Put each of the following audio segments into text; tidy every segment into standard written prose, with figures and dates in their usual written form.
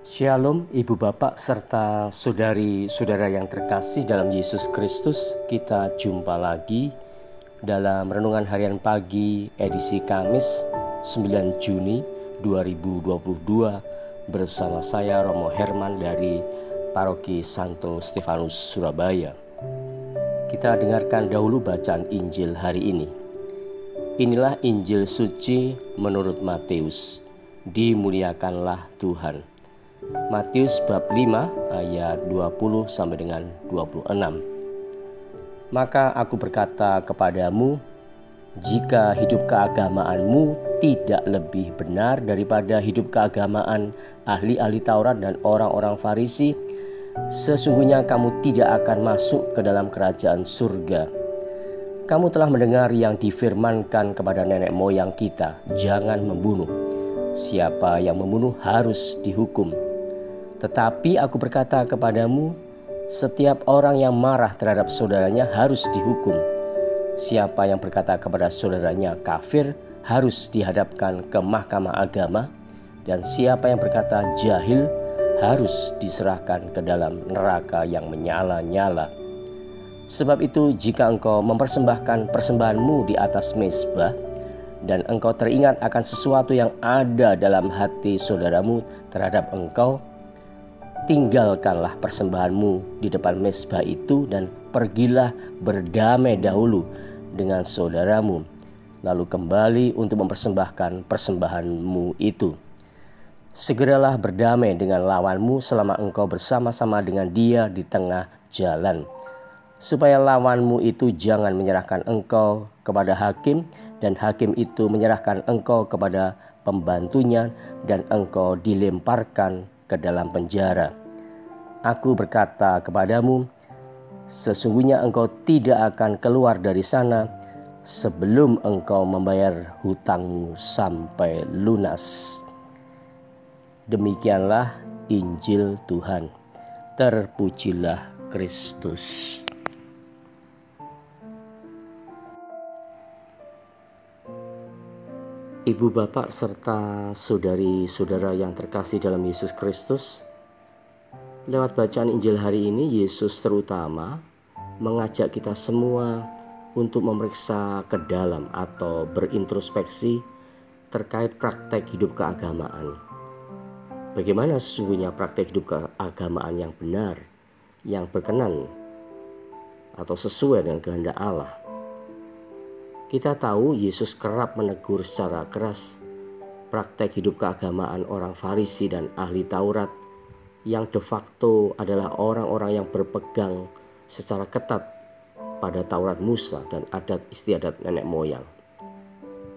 Shalom Ibu Bapak serta saudari-saudara yang terkasih dalam Yesus Kristus. Kita jumpa lagi dalam Renungan Harian Pagi edisi Kamis 9 Juni 2022 bersama saya Romo Herman dari Paroki Santo Stefanus Surabaya. Kita dengarkan dahulu bacaan Injil hari ini. Inilah Injil suci menurut Matius. Dimuliakanlah Tuhan. Matius bab 5 ayat 20 sampai dengan 26. Maka aku berkata kepadamu, jika hidup keagamaanmu tidak lebih benar daripada hidup keagamaan ahli-ahli Taurat dan orang-orang Farisi, sesungguhnya kamu tidak akan masuk ke dalam kerajaan surga. Kamu telah mendengar yang difirmankan kepada nenek moyang kita, jangan membunuh. Siapa yang membunuh harus dihukum. Tetapi aku berkata kepadamu, setiap orang yang marah terhadap saudaranya harus dihukum. Siapa yang berkata kepada saudaranya kafir harus dihadapkan ke mahkamah agama, dan siapa yang berkata jahil harus diserahkan ke dalam neraka yang menyala-nyala. Sebab itu, jika engkau mempersembahkan persembahanmu di atas mezbah, dan engkau teringat akan sesuatu yang ada dalam hati saudaramu terhadap engkau, tinggalkanlah persembahanmu di depan mezbah itu dan pergilah berdamai dahulu dengan saudaramu, lalu kembali untuk mempersembahkan persembahanmu itu. Segeralah berdamai dengan lawanmu selama engkau bersama-sama dengan dia di tengah jalan, supaya lawanmu itu jangan menyerahkan engkau kepada hakim, dan hakim itu menyerahkan engkau kepada pembantunya, dan engkau dilemparkan ke dalam penjara. Aku berkata kepadamu, sesungguhnya engkau tidak akan keluar dari sana sebelum engkau membayar hutangmu sampai lunas. Demikianlah Injil Tuhan. Terpujilah Kristus. Ibu bapak serta saudari-saudara yang terkasih dalam Yesus Kristus, lewat bacaan Injil hari ini Yesus terutama mengajak kita semua untuk memeriksa ke dalam atau berintrospeksi terkait praktek hidup keagamaan. Bagaimana sesungguhnya praktek hidup keagamaan yang benar, yang berkenan atau sesuai dengan kehendak Allah. Kita tahu Yesus kerap menegur secara keras praktek hidup keagamaan orang Farisi dan ahli Taurat yang de facto adalah orang-orang yang berpegang secara ketat pada Taurat Musa dan adat istiadat nenek moyang.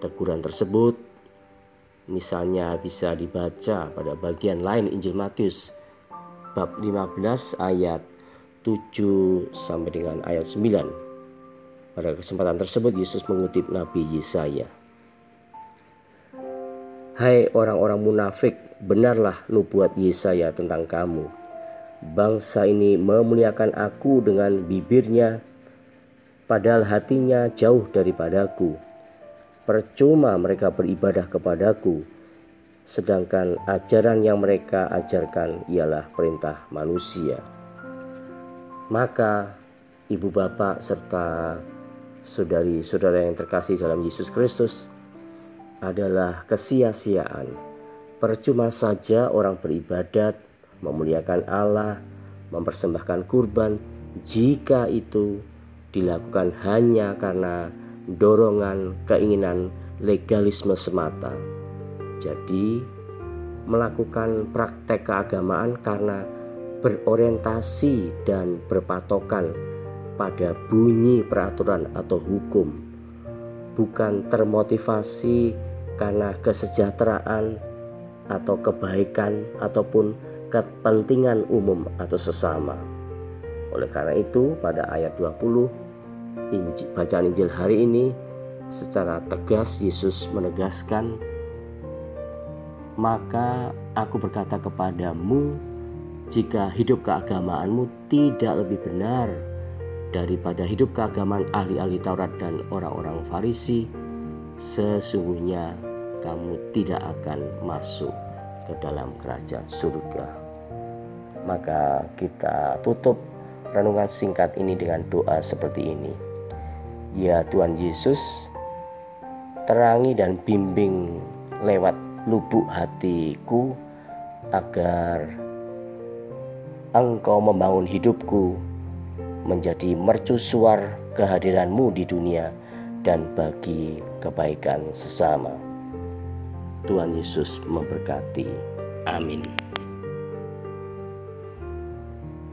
Teguran tersebut misalnya bisa dibaca pada bagian lain Injil Matius bab 15 ayat 7 sampai dengan ayat 9. Pada kesempatan tersebut Yesus mengutip Nabi Yesaya. Hai orang-orang munafik, benarlah nubuat Yesaya tentang kamu. Bangsa ini memuliakan aku dengan bibirnya, padahal hatinya jauh daripadaku. Percuma mereka beribadah kepadaku, sedangkan ajaran yang mereka ajarkan ialah perintah manusia. Maka ibu bapak serta saudari-saudara yang terkasih dalam Yesus Kristus, adalah kesia-siaan. Percuma saja orang beribadat, memuliakan Allah, mempersembahkan kurban, jika itu dilakukan hanya karena dorongan keinginan legalisme semata. Jadi, melakukan praktek keagamaan karena berorientasi dan berpatokan pada bunyi peraturan atau hukum, bukan termotivasi karena kesejahteraan atau kebaikan ataupun kepentingan umum atau sesama. Oleh karena itu, pada ayat 20 bacaan Injil hari ini secara tegas Yesus menegaskan, maka aku berkata kepadamu, jika hidup keagamaanmu tidak lebih benar daripada hidup keagamaan ahli-ahli Taurat dan orang-orang Farisi, sesungguhnya kamu tidak akan masuk ke dalam kerajaan surga. Maka kita tutup renungan singkat ini dengan doa seperti ini. Ya Tuhan Yesus, terangi dan bimbing lewat lubuk hatiku agar Engkau membangun hidupku menjadi mercusuar kehadiran-Mu di dunia dan bagi kebaikan sesama. Tuhan Yesus memberkati. Amin.